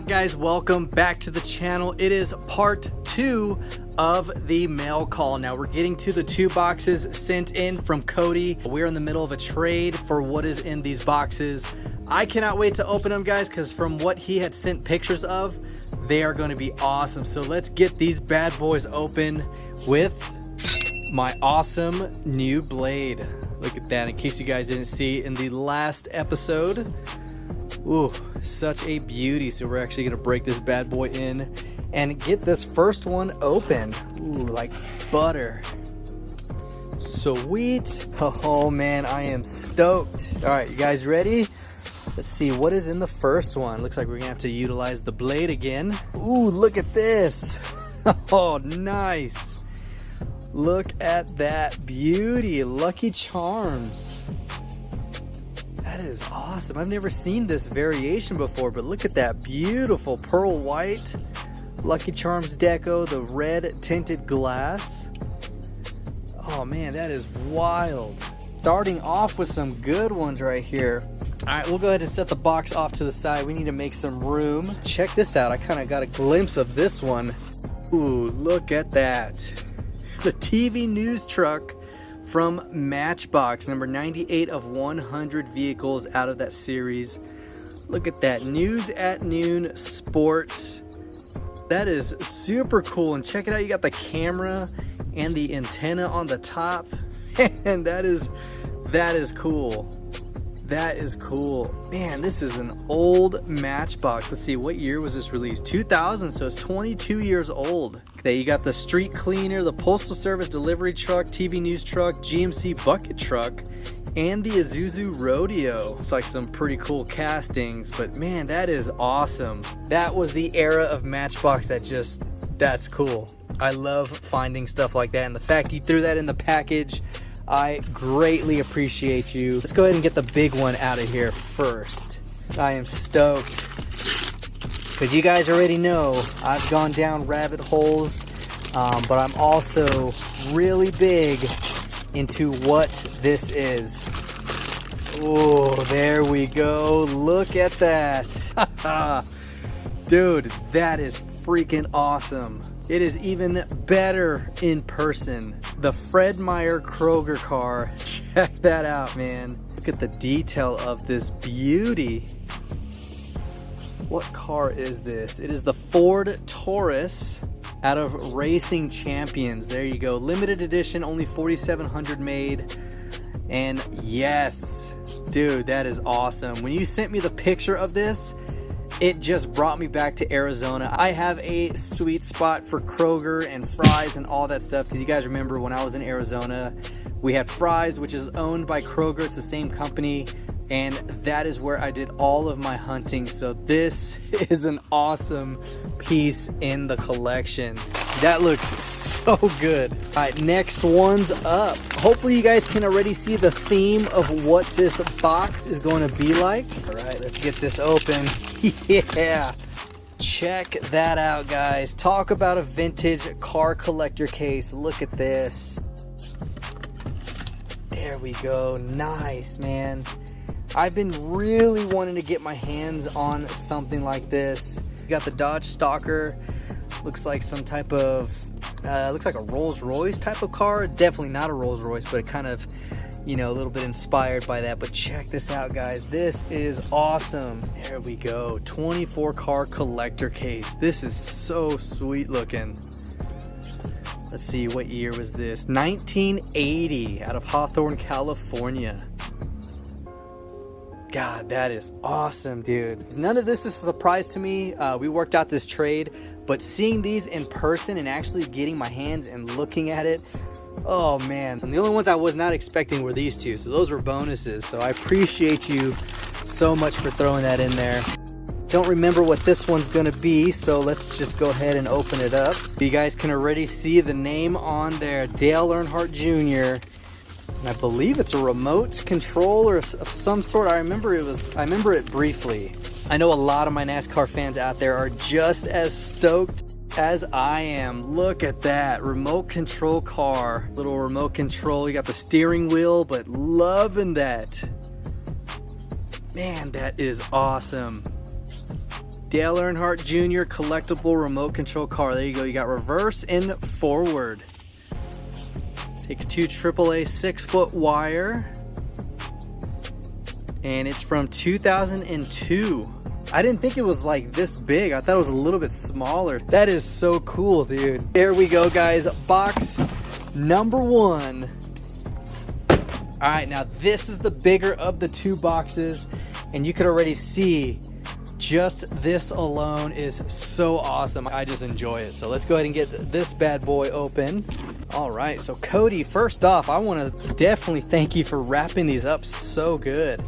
Guys, welcome back to the channel. It is part 2 of the mail call. Now we're getting to the 2 boxes sent in from Cody. We're in the middle of a trade for what is in these boxes. I cannot wait to open them, guys, because from what he had sent pictures of, they are going to be awesome. So let's get these bad boys open with my awesome new blade. Look at that, in case you guys didn't see in the last episode. Ooh, such a beauty. So we're actually gonna break this bad boy in and get this first one open. Ooh, like butter. Sweet. Oh man, I am stoked. All right, you guys ready? Let's see what is in the first one. Looks like we're gonna have to utilize the blade again. Ooh, look at this. Oh, nice. Look at that beauty. Lucky Charms. That is awesome. I've never seen this variation before, but look at that beautiful pearl white Lucky Charms deco, the red tinted glass. Oh man, that is wild. Starting off with some good ones right here. All right, we'll go ahead and set the box off to the side. We need to make some room. Check this out. I kind of got a glimpse of this one. Ooh, look at that. The TV news truck from Matchbox, number 98 of 100 vehicles out of that series. Look at that, News at Noon Sports. That is super cool. And check it out, you got the camera and the antenna on the top. And that is cool. That is cool. Man, this is an old Matchbox. Let's see, what year was this released? 2000, so it's 22 years old. Okay, you got the street cleaner, the postal service delivery truck, TV news truck, GMC bucket truck, and the Isuzu Rodeo. It's like some pretty cool castings, but man, that is awesome. That was the era of Matchbox that's cool. I love finding stuff like that, and the fact you threw that in the package, I greatly appreciate you. Let's go ahead and get the big one out of here first. I am stoked, because you guys already know I've gone down rabbit holes, but I'm also really big into what this is. Oh, there we go. Look at that. Dude, that is freaking awesome. It is even better in person. The Fred Meyer Kroger car. Check that out, man. Look at the detail of this beauty. What car is this? It is the Ford Taurus out of Racing Champions. There you go. Limited edition, only 4,700 made. And yes, dude, that is awesome. When you sent me the picture of this, it just brought me back to Arizona. I have a sweet spot for Kroger and Fry's and all that stuff, because you guys remember when I was in Arizona, we had Fry's, which is owned by Kroger. It's the same company, and that is where I did all of my hunting. So this is an awesome piece in the collection. That looks so good. All right, next one's up. Hopefully you guys can already see the theme of what this box is going to be like. All right, let's get this open. Yeah, check that out, guys. Talk about a vintage car collector case. Look at this. There we go. Nice, man. I've been really wanting to get my hands on something like this. You got the Dodge Stalker. Looks like some type of looks like a Rolls Royce type of car. Definitely not a Rolls Royce, but it kind of, you know, a little bit inspired by that. But check this out, guys. This is awesome. There we go. 24 car collector case. This is so sweet looking. Let's see, what year was this? 1980, out of Hawthorne, California. God, that is awesome, dude. None of this is a surprise to me. We worked out this trade, but seeing these in person and actually getting my hands and looking at it, oh man. And the only ones I was not expecting were these two, so those were bonuses. So I appreciate you so much for throwing that in there. Don't remember what this one's gonna be, so let's just go ahead and open it up. You guys can already see the name on there, Dale Earnhardt Jr. And I believe it's a remote control or of some sort. I remember it briefly. I know a lot of my NASCAR fans out there are just as stoked as I am. Look at that remote control car. Little remote control. You got the steering wheel, but loving that. Man, that is awesome. Dale Earnhardt Jr. collectible remote control car. There you go. You got reverse and forward. Takes two AAA 6-foot wire. And it's from 2002. I didn't think it was like this big. I thought it was a little bit smaller. That is so cool, dude. There we go, guys. Box number 1. All right, now this is the bigger of the 2 boxes, and you could already see just this alone is so awesome. I just enjoy it. So let's go ahead and get this bad boy open. All right, so Cody, first off, I want to definitely thank you for wrapping these up so good.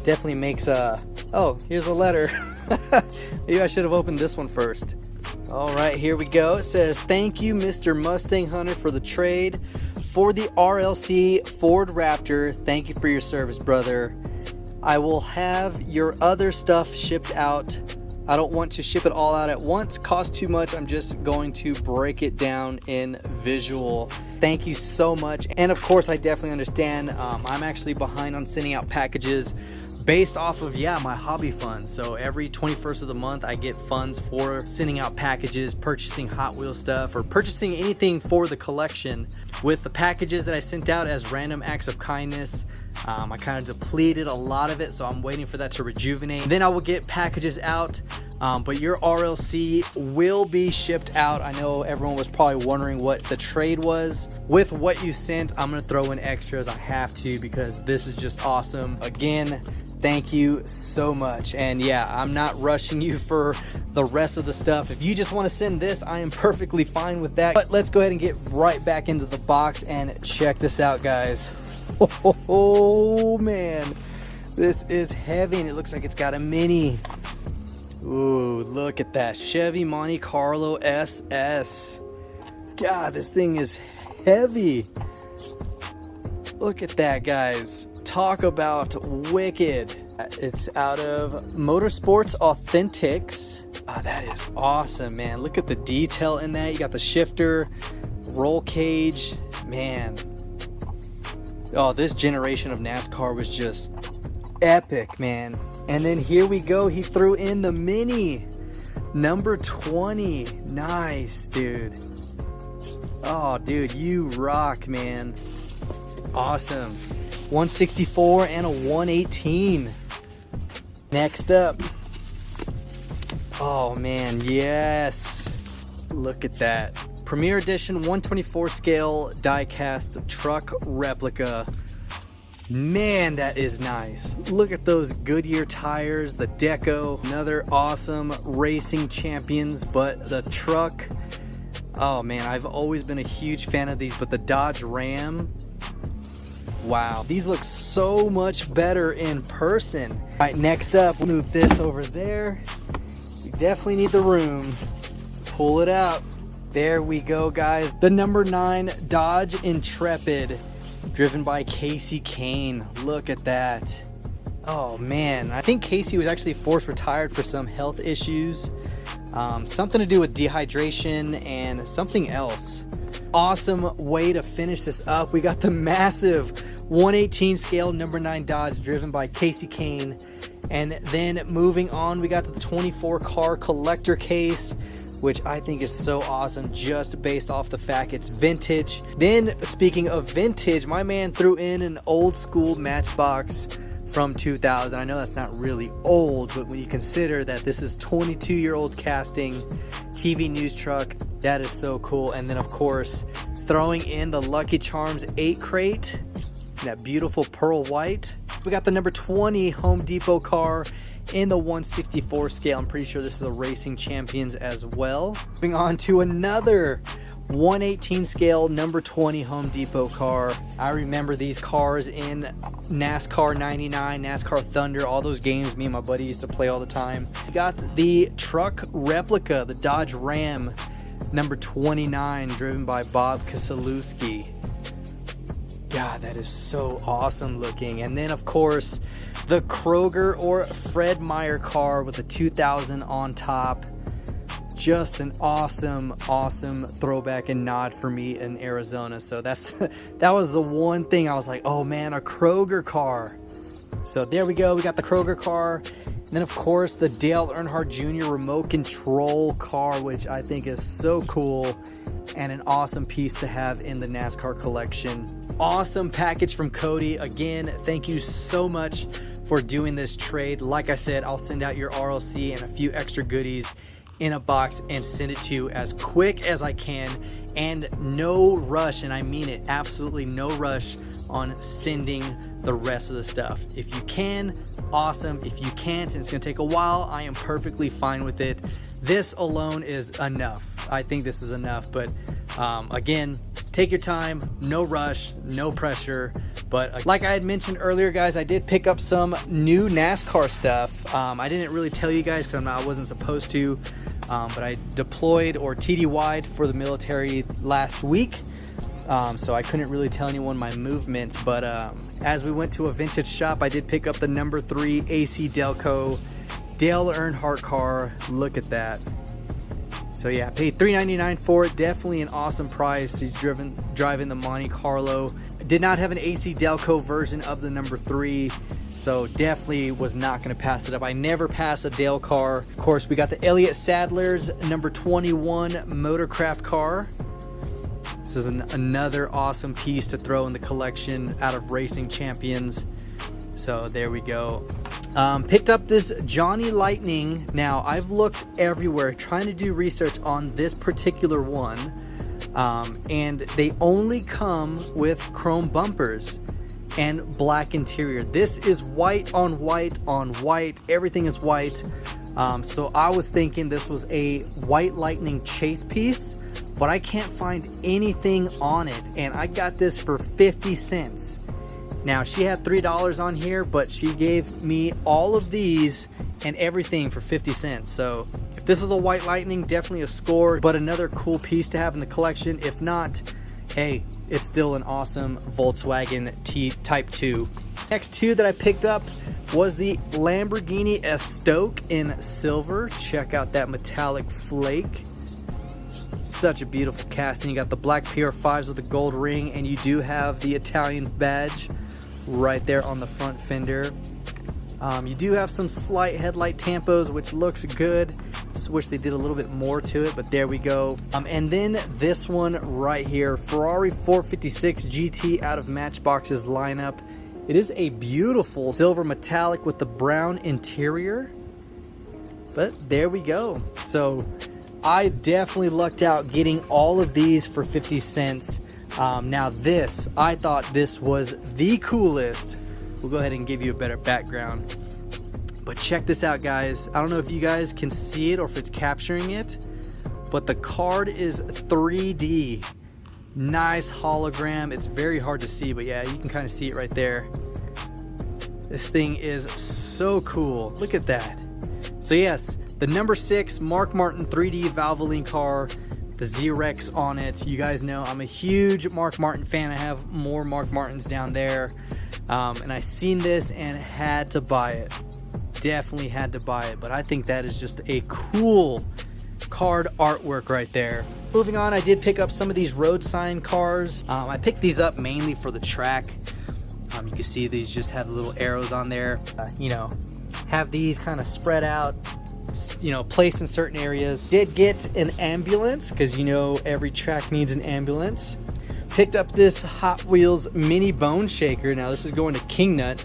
Definitely makes oh, here's a letter. Maybe I should have opened this one first. All right, here we go. It says, thank you, Mr. Mustang Hunter, for the trade for the RLC Ford Raptor. Thank you for your service, brother. I will have your other stuff shipped out. I don't want to ship it all out at once. Cost too much. I'm just going to break it down in visual. Thank you so much. And of course, I definitely understand. I'm actually behind on sending out packages based off of, yeah, my hobby funds. So every 21st of the month, I get funds for sending out packages, purchasing Hot Wheels stuff, or purchasing anything for the collection. With the packages that I sent out as random acts of kindness, I kind of depleted a lot of it, so I'm waiting for that to rejuvenate. Then I will get packages out, but your RLC will be shipped out. I know everyone was probably wondering what the trade was. With what you sent, I'm gonna throw in extras. I have to, because this is just awesome. Again, thank you so much. And yeah, I'm not rushing you for the rest of the stuff. If you just want to send this, I am perfectly fine with that. But let's go ahead and get right back into the box and check this out, guys. Oh man, this is heavy, and it looks like it's got a mini. Ooh, look at that Chevy Monte Carlo SS. God, this thing is heavy. Look at that, guys. Talk about wicked. It's out of Motorsports Authentics. Oh, that is awesome, man. Look at the detail in that. You got the shifter, roll cage, man. Oh, this generation of NASCAR was just epic, man. And then here we go. He threw in the mini, number 20. Nice, dude. Oh, dude, you rock, man. Awesome. 164 and a 118. Next up. Oh, man, yes. Look at that. Premier Edition 124 scale diecast truck replica. Man, that is nice. Look at those Goodyear tires, the deco. Another awesome racing champions, but the truck, oh man, I've always been a huge fan of these, but the Dodge Ram, wow, these look so much better in person. All right, next up, we'll move this over there. We definitely need the room. Let's pull it out. There we go, guys. The number 9 Dodge Intrepid, driven by Casey Kane. Look at that. Oh man, I think Casey was actually forced retired for some health issues. Something to do with dehydration and something else. Awesome way to finish this up. We got the massive 118 scale number 9 Dodge, driven by Casey Kane. And then moving on, we got to the 24 car collector case, which I think is so awesome just based off the fact it's vintage. Then speaking of vintage, my man threw in an old school Matchbox from 2000. I know that's not really old, but when you consider that this is 22-year-old casting, TV news truck, that is so cool. And then of course, throwing in the Lucky Charms 8 crate, that beautiful pearl white. We got the number 20 Home Depot car in the 164 scale. I'm pretty sure this is a Racing Champions as well. Moving on to another 118 scale number 20 Home Depot car. I remember these cars in NASCAR 99, NASCAR Thunder, all those games me and my buddy used to play all the time. We got the truck replica, the Dodge Ram number 29, driven by Bob Keselowski. God, that is so awesome looking. And then of course, the Kroger or Fred Meyer car with the 2000 on top. Just an awesome throwback and nod for me in Arizona. So that was the one thing I was like, oh man, a Kroger car. So there we go, we got the Kroger car. And then of course the Dale Earnhardt Jr. remote control car, which I think is so cool and an awesome piece to have in the NASCAR collection. Awesome package from Cody. Again, thank you so much for doing this trade. Like I said, I'll send out your RLC and a few extra goodies in a box and send it to you as quick as I can, and no rush, and I mean it, absolutely no rush on sending the rest of the stuff. If you can, awesome. If you can't and it's gonna take a while, I am perfectly fine with it. This alone is enough. I think this is enough, but again, take your time, no rush, no pressure. But like I had mentioned earlier, guys, I did pick up some new NASCAR stuff. I didn't really tell you guys because I wasn't supposed to, but I deployed or TDY'd for the military last week. So I couldn't really tell anyone my movements, but as we went to a vintage shop, I did pick up the number 3 AC Delco Dale Earnhardt car. Look at that. So yeah, I paid $3.99 for it. Definitely an awesome price. He's driving the Monte Carlo. Did not have an AC Delco version of the number 3, so definitely was not going to pass it up. I never pass a Dale car. Of course, we got the Elliott Sadler's number 21 Motorcraft car. This is another awesome piece to throw in the collection out of Racing Champions. So there we go. Picked up this Johnny Lightning. Now, I've looked everywhere trying to do research on this particular one, and they only come with chrome bumpers and black interior. This is white on white on white. Everything is white. So I was thinking this was a White Lightning chase piece, but I can't find anything on it, and I got this for 50 cents. Now, she had $3 on here, but she gave me all of these and everything for 50 cents. So if this is a White Lightning, definitely a score, but another cool piece to have in the collection. If not, hey, it's still an awesome Volkswagen Type 2. Next two that I picked up was the Lamborghini Estoque in silver. Check out that metallic flake. Such a beautiful casting. You got the black PR5s with the gold ring, and you do have the Italian badge right there on the front fender. You do have some slight headlight tampos, which looks good. Just wish they did a little bit more to it, but there we go. And then this one right here, Ferrari 456 GT out of Matchbox's lineup. It is a beautiful silver metallic with the brown interior, but there we go. So I definitely lucked out getting all of these for 50 cents. Now this, I thought this was the coolest. We'll go ahead and give you a better background. But check this out, guys. I don't know if you guys can see it or if it's capturing it, but the card is 3D. Nice hologram. It's very hard to see, but yeah, you can kind of see it right there. This thing is so cool. Look at that. So yes, the number 6 Mark Martin 3D Valvoline car, the Z-Rex on it. You guys know I'm a huge Mark Martin fan. I have more Mark Martins down there, and I seen this and had to buy it. Definitely had to buy it, but I think that is just a cool card artwork right there. Moving on, I did pick up some of these road sign cars. I picked these up mainly for the track. You can see these just have little arrows on there. You know, have these kind of spread out, you know, placed in certain areas. Did get an ambulance, because you know every track needs an ambulance. Picked up this Hot Wheels mini bone shaker. Now this is going to King Nut,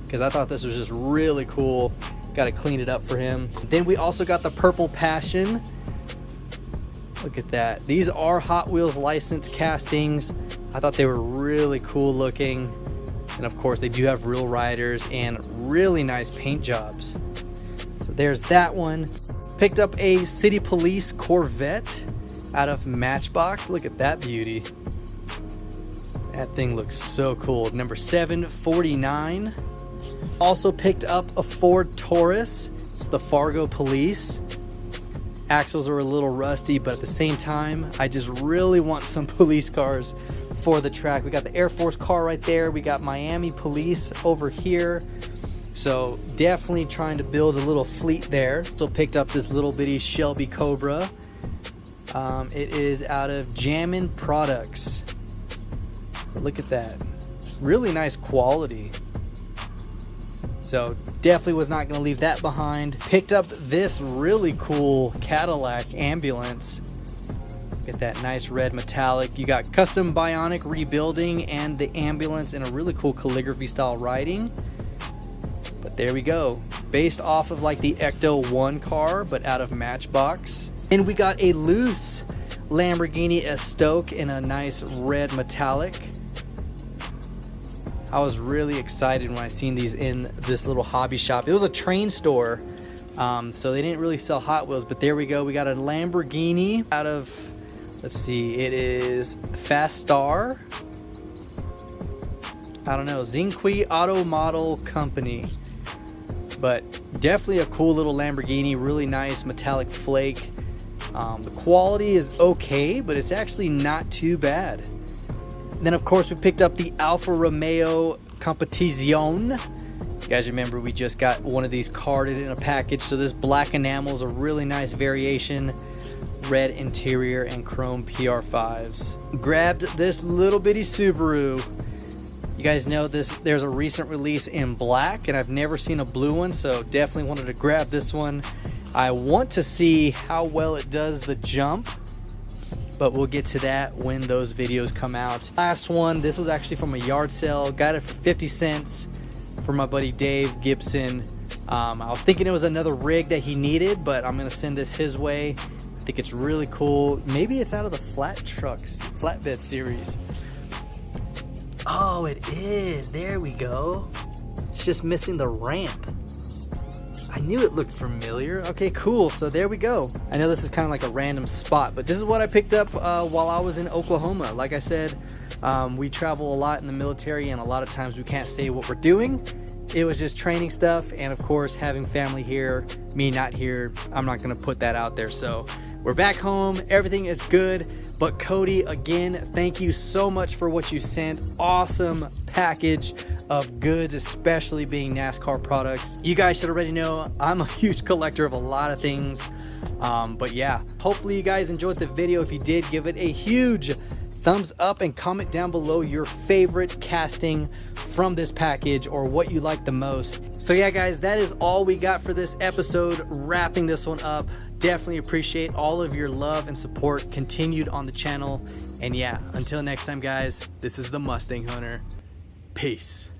because I thought this was just really cool. Got to clean it up for him. Then we also got the Purple Passion. Look at that. These are Hot Wheels licensed castings. I thought they were really cool looking. And of course they do have real riders and really nice paint jobs. So there's that one. Picked up a City Police Corvette out of Matchbox. Look at that beauty. That thing looks so cool. Number 749. Also picked up a Ford Taurus. It's the Fargo Police. Axles are a little rusty, but at the same time, I just really want some police cars for the track. We got the Air Force car right there. We got Miami Police over here. So definitely trying to build a little fleet there. So picked up this little bitty Shelby Cobra. It is out of Jammin' Products. Look at that. Really nice quality. So Definitely was not going to leave that behind. Picked up this really cool Cadillac ambulance. Get that nice red metallic. You got custom bionic rebuilding and the ambulance in a really cool calligraphy style writing. But there we go. Based off of like the Ecto 1 car, but out of Matchbox. And we got a loose Lamborghini Estoque in a nice red metallic. I was really excited when I seen these in this little hobby shop. It was a train store, so they didn't really sell Hot Wheels, but there we go. We got a Lamborghini out of, let's see, it is Fast Star. I don't know, Zinqui Auto Model Company. But definitely a cool little Lamborghini, really nice metallic flake. The quality is okay, but it's actually not too bad. And then of course we picked up the Alfa Romeo Competizione. You guys remember we just got one of these carded in a package. So this black enamel is a really nice variation. Red interior and chrome PR5s. Grabbed this little bitty Subaru. You guys know this, there's a recent release in black and I've never seen a blue one, so definitely wanted to grab this one. I want to see how well it does the jump, but we'll get to that when those videos come out. Last one, this was actually from a yard sale. Got it for 50 cents for my buddy Dave Gibson. I was thinking it was another rig that he needed, but I'm gonna send this his way. I think it's really cool. Maybe it's out of the flatbed series. Oh, it is. There we go. It's just missing the ramp. I knew it looked familiar. Okay, cool. So there we go. I know this is kind of like a random spot, but this is what I picked up while I was in Oklahoma. Like I said, we travel a lot in the military and a lot of times we can't say what we're doing. It was just training stuff, and of course having family here, me not here, I'm not gonna put that out there. So we're back home, everything is good. But Cody, again, thank you so much for what you sent. Awesome package of goods, especially being NASCAR products. You guys should already know I'm a huge collector of a lot of things. But yeah, hopefully you guys enjoyed the video. If you did, give it a huge thumbs up and comment down below your favorite casting from this package or what you like the most. So yeah guys, that is all we got for this episode. Wrapping this one up. Definitely appreciate all of your love and support continued on the channel. And yeah, until next time guys, this is the Mustang Hunter. Peace.